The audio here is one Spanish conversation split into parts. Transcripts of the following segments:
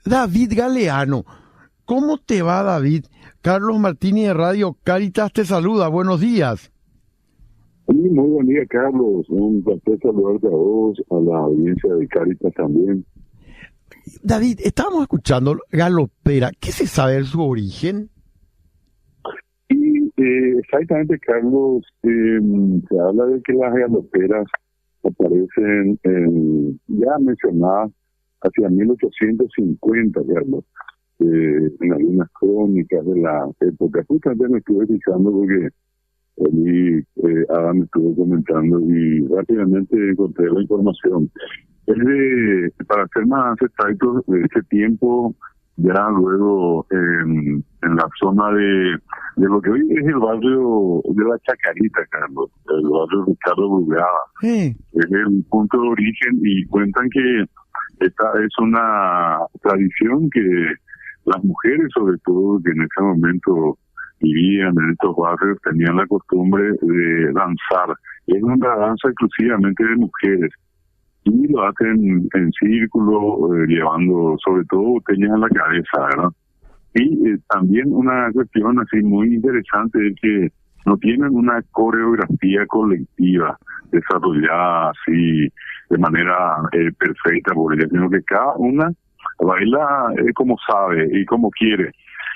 David Galeano. ¿Cómo te va, David? Carlos Martínez de Radio Cáritas te saluda. Buenos días. Sí, muy buen día, Carlos. Un placer saludarte a vos, a la audiencia de Cáritas también. David, estábamos escuchando galopera. ¿Qué se sabe de su origen? Y exactamente, Carlos, se habla de que las galoperas aparecen ya mencionadas hacia 1850, Carlos, en algunas crónicas de la época. Justamente me estuve fijando porque allí Adam estuvo comentando y rápidamente encontré la información. Para ser más exactos, de ese tiempo, ya luego en la zona de lo que hoy es el barrio de la Chacarita, Carlos, el barrio Ricardo Brugada. Sí. Es el punto de origen y cuentan que esta es una tradición que las mujeres, sobre todo, que en ese momento vivían en estos barrios, tenían la costumbre de danzar. Es una danza exclusivamente de mujeres. Y lo hacen en círculo, llevando sobre todo botellas en la cabeza, ¿verdad? Y también una cuestión así muy interesante es que no tienen una coreografía colectiva desarrollada así de manera perfecta por ella, sino que cada una baila como sabe y como quiere.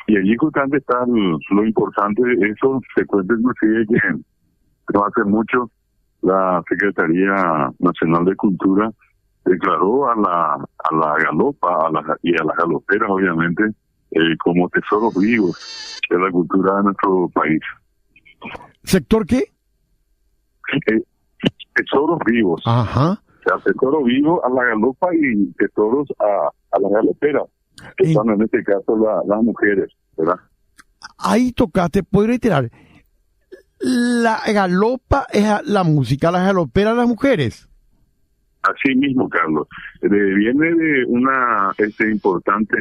Y allí justamente está lo importante de eso. Se cuenta inclusive que no hace mucho la Secretaría Nacional de Cultura declaró a la galopa y a las galoperas, obviamente, como tesoros vivos de la cultura de nuestro país. ¿Sector qué? Tesoros vivos. Ajá. O sea, tesoro vivo a la galopa y tesoros a las galoperas, que son en este caso las mujeres, ¿verdad? Ahí tocaste, ¿puedo reiterar? La galopa es la música, las galoperas las mujeres. Así mismo, Carlos. Viene de una importante,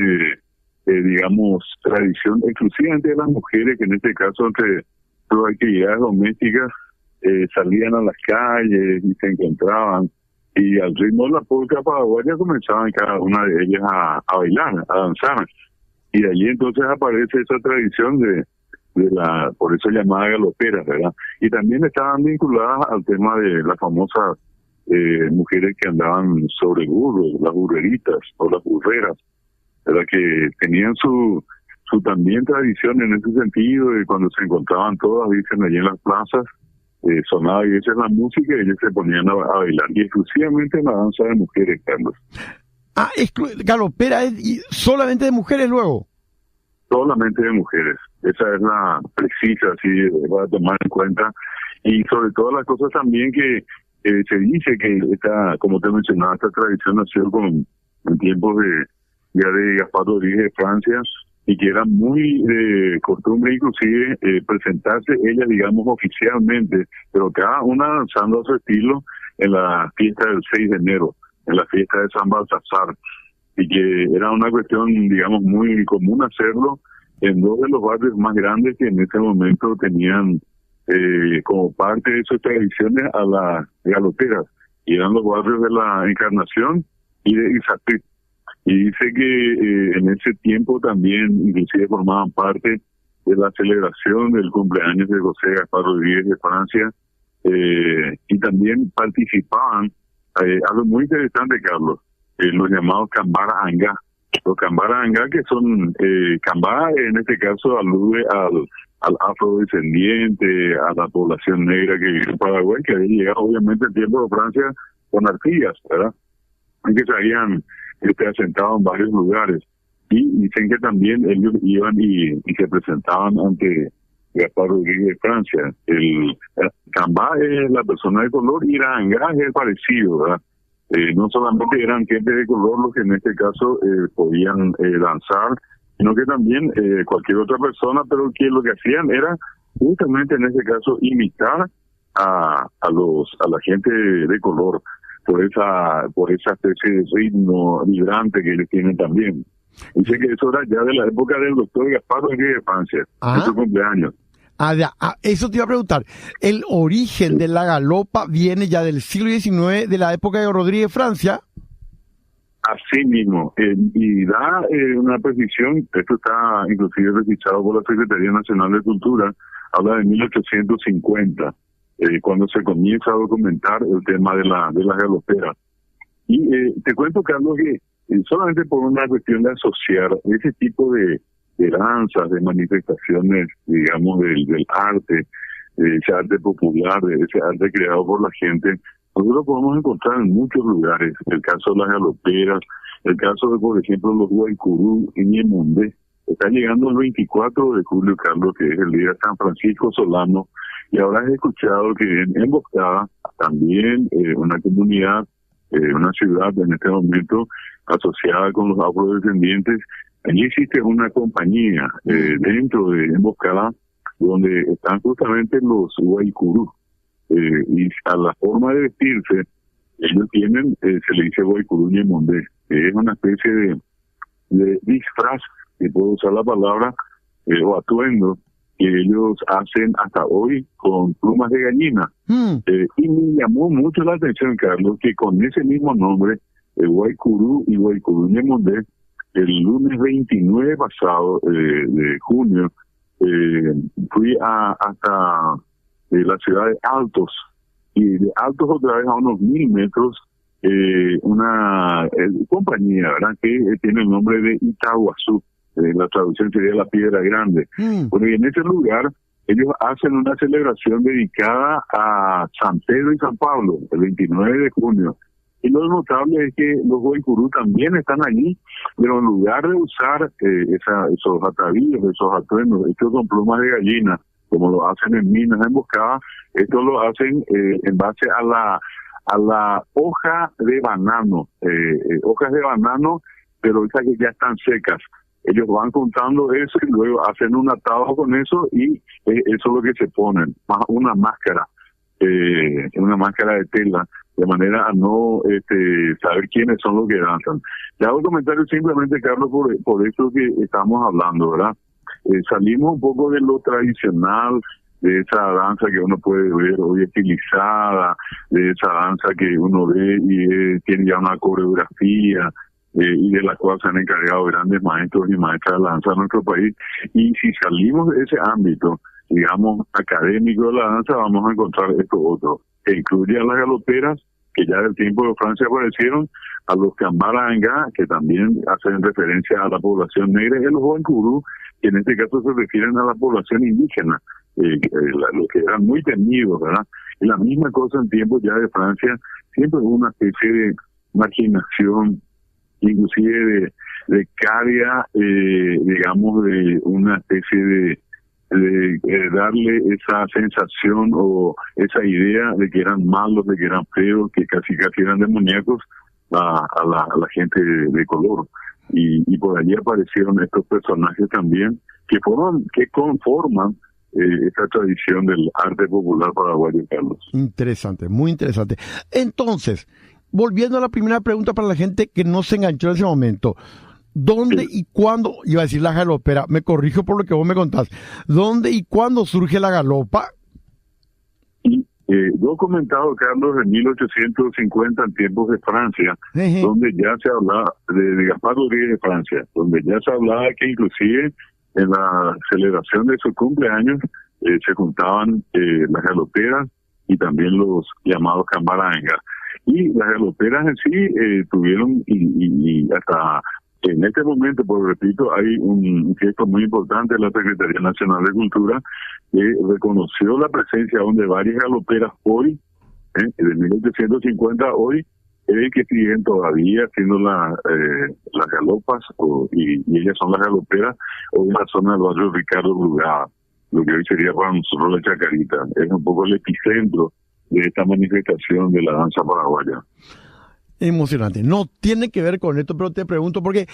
digamos, tradición exclusivamente de las mujeres, que en este caso entre sus actividades domésticas salían a las calles y se encontraban, y al ritmo de la polca paraguaya comenzaban cada una de ellas a bailar, a danzar. Y de allí entonces aparece esa tradición de la, por eso llamada galopera, ¿verdad? Y también estaban vinculadas al tema de las famosas mujeres que andaban sobre burros, las burreritas o las burreras, ¿verdad? Que tenían su también tradición en ese sentido, y cuando se encontraban todas, dicen, allí en las plazas, sonaba y esa es la música y ellos se ponían a bailar, y exclusivamente la danza de mujeres, Carlos. Ah, galopera es solamente de mujeres luego. Solamente de mujeres. Esa es la precisa, así, para tomar en cuenta. Y sobre todas las cosas también que se dice que esta, como te mencionaba, esta tradición nació en tiempos de Gaspar Rodríguez de Francia, y que era muy costumbre inclusive presentarse ellas, digamos, oficialmente, pero cada una danzando a su estilo en la fiesta del 6 de enero, en la fiesta de San Baltasar, y que era una cuestión, digamos, muy común hacerlo en dos de los barrios más grandes que en ese momento tenían como parte de sus tradiciones a las galoperas, y eran los barrios de la Encarnación y de Izatí. Y dice que en ese tiempo también inclusive formaban parte de la celebración del cumpleaños de José Gaspar Rodríguez de Francia, y también participaban, algo muy interesante, Carlos, los llamados Cambara Anga. Los Cambara Anga, que son, Cambara en este caso alude al afrodescendiente, a la población negra que vive en Paraguay, que había llegado obviamente en tiempo de Francia con Artigas, ¿verdad? Y que se habían asentado en varios lugares. Y dicen que también ellos iban y se presentaban ante Gaspar Rodríguez de Francia. El Cambá es la persona de color y la Anga es el parecido, ¿verdad? No solamente eran gente de color los que en este caso podían danzar, sino que también cualquier otra persona, pero que lo que hacían era justamente en este caso imitar a la gente de color por esa especie de ritmo vibrante que ellos tienen también. Dice que eso era ya de la época del doctor Gaspar Rodríguez de Francia, en su cumpleaños. Eso te iba a preguntar. El origen de la galopa viene ya del siglo XIX, de la época de Rodríguez de Francia. Así mismo, y da una precisión, esto está inclusive registrado por la Secretaría Nacional de Cultura, habla de 1850, cuando se comienza a documentar el tema de las galoperas. Y te cuento, Carlos, que solamente por una cuestión de asociar ese tipo de danzas, de manifestaciones, digamos, del arte, ese arte popular, ese arte creado por la gente, nosotros podemos encontrar en muchos lugares. El caso de las galoperas, el caso de, por ejemplo, los Guaycurú en Ñemondé. Está llegando el 24 de julio, Carlos, que es el día de San Francisco Solano, y habrás escuchado que en Emboscada, también una comunidad, una ciudad en este momento asociada con los afrodescendientes, allí existe una compañía dentro de Emboscada donde están justamente los Guaycurú. Y a la forma de vestirse, ellos tienen, se le dice Guaycurú Ñemondé, que es una especie de disfraz, que puedo usar la palabra, o atuendo, que ellos hacen hasta hoy con plumas de gallina. Y me llamó mucho la atención, Carlos, que con ese mismo nombre, Guaycurú y Guaycurú Ñemondé, el lunes 29 pasado de junio, fui hasta la ciudad de Altos, y de Altos otra vez a unos 1000 metros, una compañía, ¿verdad?, que tiene el nombre de Itaguazú, la traducción sería la Piedra Grande. Bueno, y en ese lugar ellos hacen una celebración dedicada a San Pedro y San Pablo, el 29 de junio. Y lo notable es que los Guaycurú también están allí, pero en lugar de usar esos atavíos, esos atuendos hechos con plumas de gallina, como lo hacen en minas emboscadas, esto lo hacen en base a la hoja de banano, hojas de banano, pero esas que ya están secas. Ellos van contando eso y luego hacen un atado con eso, y eso es lo que se ponen, más una máscara de tela, de manera a no saber quiénes son los que danzan. Le hago un comentario simplemente, Carlos, por eso que estamos hablando, ¿verdad? Salimos un poco de lo tradicional, de esa danza que uno puede ver hoy estilizada, de esa danza que uno ve y tiene ya una coreografía, y de la cual se han encargado grandes maestros y maestras de la danza en nuestro país. Y si salimos de ese ámbito, digamos, académico de la danza, vamos a encontrar esto otro, que incluye a las galoperas, que ya del tiempo de Francia aparecieron, a los Cambaranga, que también hacen referencia a la población negra, y a los Guaycurú, que en este caso se refieren a la población indígena, los que eran muy temidos, ¿verdad? Y la misma cosa en tiempos ya de Francia, siempre hubo una especie de marginación, inclusive de caria, digamos, de una especie de darle esa sensación o esa idea de que eran malos, de que eran feos, que casi eran demoníacos a la gente de color. Y por allí aparecieron estos personajes también que conforman esta tradición del arte popular paraguayo, Carlos. Interesante, muy interesante. Entonces, volviendo a la primera pregunta para la gente que no se enganchó en ese momento, ¿dónde y cuándo, iba a decir la galopera, me corrijo por lo que vos me contás, ¿dónde y cuándo surge la galopa? Documentado, Carlos, en 1850, en tiempos de Francia, donde ya se hablaba de Gaspar Rodríguez de Francia, donde ya se hablaba que inclusive en la celebración de su cumpleaños se juntaban las galoperas y también los llamados cambarangas. Y las galoperas en sí tuvieron, y hasta en este momento, por repito, hay un gesto muy importante de la Secretaría Nacional de Cultura, que reconoció la presencia de varias galoperas hoy, de 1850 hoy, que siguen todavía haciendo las galopas, y ellas son las galoperas, hoy en la zona del barrio Ricardo Brugada, lo que hoy sería para nosotros la Chacarita. Es un poco el epicentro de esta manifestación de la danza paraguaya. Emocionante. No tiene que ver con esto, pero te pregunto porque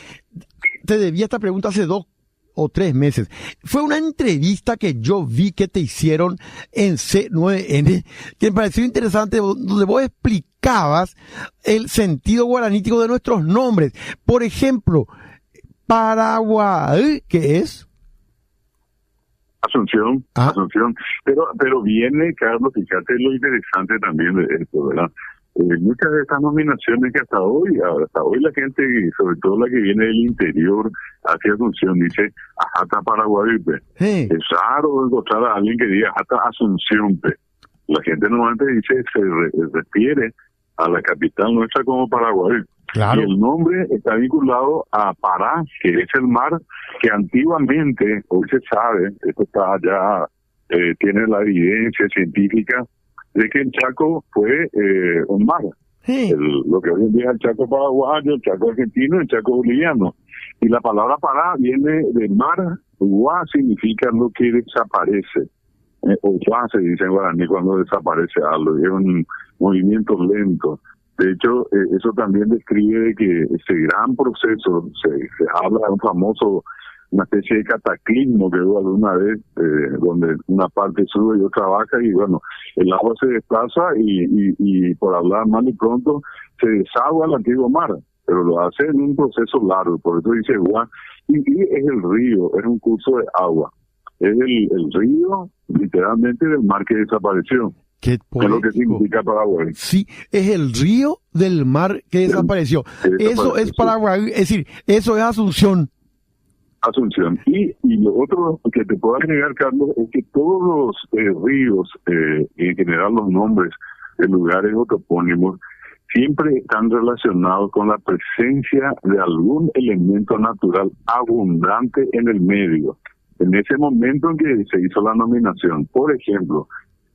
te debía esta pregunta hace 2 o 3 meses. Fue una entrevista que yo vi que te hicieron en C9N, que me pareció interesante, donde vos explicabas el sentido guaranítico de nuestros nombres. Por ejemplo, Paraguay, ¿qué es? Asunción. Pero viene, Carlos, fíjate lo interesante también de esto, ¿verdad? muchas de estas nominaciones que hasta hoy la gente, sobre todo la que viene del interior hacia Asunción, dice Ajata Paraguaype. Sí. Es raro encontrar a alguien que diga Ajata Asunción. La gente normalmente dice, se refiere a la capital nuestra como Paraguay. Claro. Y el nombre está vinculado a Pará, que es el mar que antiguamente, hoy se sabe, esto está ya, tiene la evidencia científica, de que el Chaco fue un mar. Sí. Lo que hoy en día es el Chaco paraguayo, el Chaco argentino, el Chaco boliviano. Y la palabra Pará viene del mar, Guá significa lo que desaparece. O Guá se dice en guaraní cuando desaparece algo, es un movimiento lento. De hecho, eso también describe que ese gran proceso, se habla de un famoso, una especie de cataclismo que hubo alguna vez, donde una parte sube y otra baja, y bueno, el agua se desplaza y por hablar mal y pronto, se desagua el antiguo mar, pero lo hace en un proceso largo, por eso dice Guá, y es el río, es un curso de agua, es el río, literalmente, del mar que desapareció. Qué es lo que significa Paraguay. Sí, es el río del mar que desapareció. Eso es Paraguay, es decir, eso es Asunción. Asunción. Y lo otro que te puedo agregar, Carlos, es que todos los ríos, y en general los nombres de lugares o topónimos, siempre están relacionados con la presencia de algún elemento natural abundante en el medio. En ese momento en que se hizo la nominación, por ejemplo,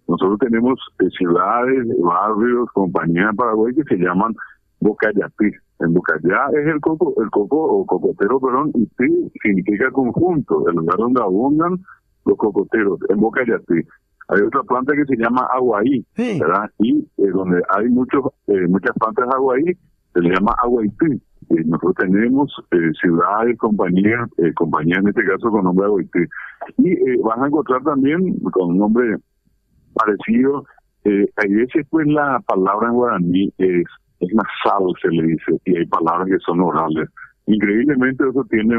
nosotros tenemos ciudades, barrios, compañías en Paraguay que se llaman Bocayatí. En Bocayá es el coco o cocotero, perdón, y sí significa conjunto, el lugar donde abundan los cocoteros, en Bocayatí. Hay otra planta que se llama aguaí, sí, ¿verdad? Y donde hay muchas plantas de aguaí, se le llama aguaití. Nosotros tenemos ciudades, compañías en este caso con nombre aguaití. Y vas a encontrar también con un nombre parecido, a veces pues la palabra en guaraní es nasal, se le dice, y hay palabras que son orales. Increíblemente eso tiene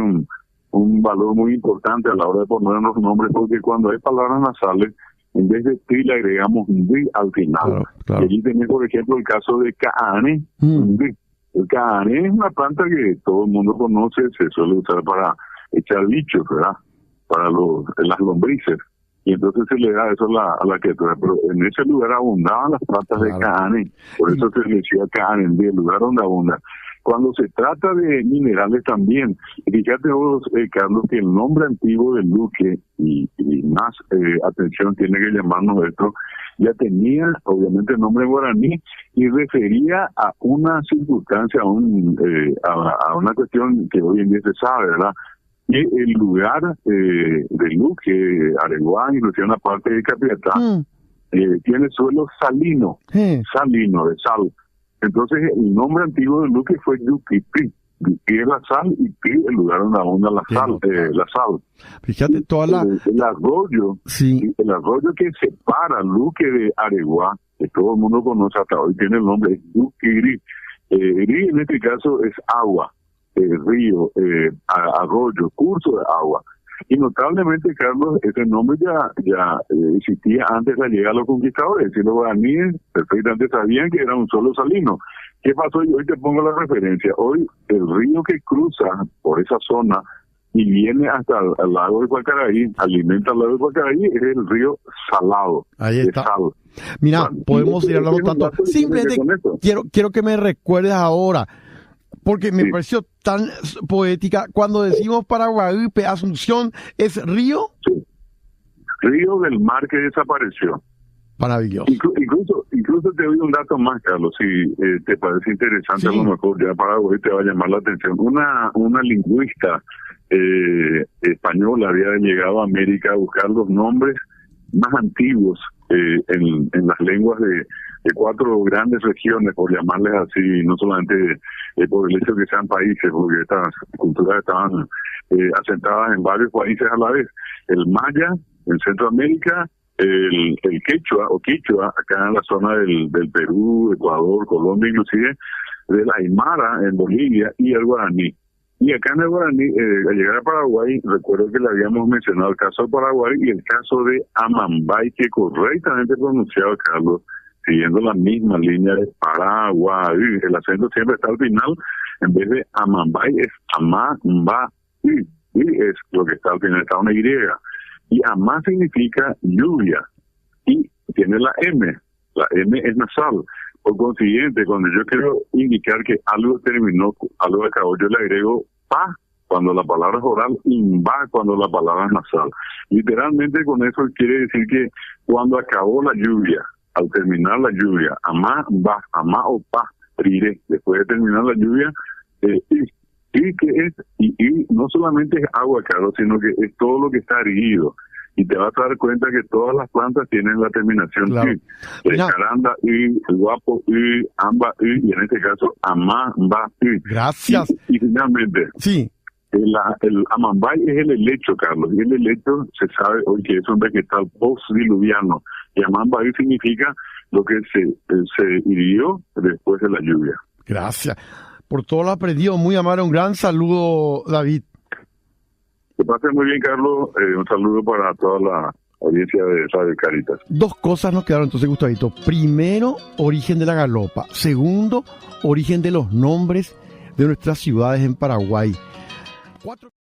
un valor muy importante a la hora de poner los nombres, porque cuando hay palabras nasales, en vez de ti le agregamos un di al final. Claro, claro. Y allí tenés, por ejemplo, el caso de caane. El caane es una planta que todo el mundo conoce, se suele usar para echar bichos, ¿verdad? Para las lombrices. Y entonces se le da eso a la criatura. Pero en ese lugar abundaban las plantas de caane. Por eso se le decía caane, el lugar donde abundan. Cuando se trata de minerales también, fíjate vos, Carlos, que el nombre antiguo del Luque, y más atención tiene que llamarnos esto, ya tenía obviamente el nombre guaraní y refería a una circunstancia, a una cuestión que hoy en día se sabe, ¿verdad? Y el lugar de Luque, Areguá, inclusive una parte de Capiatá, tiene suelo salino, salino, de sal. Entonces, el nombre antiguo de Luque fue Yuquipí. Yuquí es la sal y Pi el lugar donde abunda la sal. Fíjate, el arroyo, sí, el arroyo que separa Luque de Areguá, que todo el mundo conoce hasta hoy, tiene el nombre de Yuquiri. Iri en este caso es agua, río, arroyo, curso de agua. Y notablemente, Carlos, ese nombre ya existía antes de la llegada de los conquistadores. Y los guaraníes perfectamente sabían que era un solo salino. ¿Qué pasó? Y hoy te pongo la referencia. Hoy el río que cruza por esa zona y viene hasta el lago de Guacaraí, alimenta el lago de Guacaraí, es el río Salado. Ahí está. De sal. Mira, bueno, podemos ir hablando tanto. Simplemente quiero que me recuerdes ahora, porque me pareció tan poética. Cuando decimos Paraguay, Asunción, ¿es río? Sí. Río del mar que desapareció. Maravilloso. Incluso te doy un dato más, Carlos, si te parece interesante, sí. A lo mejor ya Paraguay te va a llamar la atención. Una lingüista española había llegado a América a buscar los nombres más antiguos en las lenguas de 4 grandes regiones, por llamarles así, no solamente por el hecho de que sean países, porque estas culturas estaban asentadas en varios países a la vez. El maya en Centroamérica, el quechua o quichua acá en la zona del Perú, Ecuador, Colombia, inclusive del aymara en Bolivia, y el guaraní. Y acá en el guaraní, al llegar a Paraguay, recuerdo que le habíamos mencionado el caso de Paraguay y el caso de Amambay, que correctamente pronunciado, Carlos, siguiendo la misma línea de Paraguay. El acento siempre está al final, en vez de Amambay es Amambay. Y es lo que está al final, está una Y. Y Amá significa lluvia. Y tiene la M. La M es nasal. Por consiguiente, cuando yo quiero indicar que algo terminó, algo acabó, yo le agrego pa cuando la palabra es oral y va cuando la palabra es nasal. Literalmente con eso quiere decir que cuando acabó la lluvia, al terminar la lluvia, amá, va, amá o pa, riré. Después de terminar la lluvia, y que es, y no solamente es agua, Carlos, sino que es todo lo que está erguido. Y te vas a dar cuenta que todas las plantas tienen la terminación claro. y. Caranda y, el guapo y, amba y en este caso, amá, va y. Gracias. Y finalmente, sí. El amambay es el helecho, Carlos. Y el helecho se sabe hoy que es un vegetal postdiluviano. Y amambay significa lo que se hirió después de la lluvia. Gracias. Por todo lo aprendido, muy amable. Un gran saludo, David. Que pase muy bien, Carlos. Un saludo para toda la audiencia de Radio Caritas. Dos cosas nos quedaron entonces, Gustavito. Primero, origen de la galopa. Segundo, origen de los nombres de nuestras ciudades en Paraguay.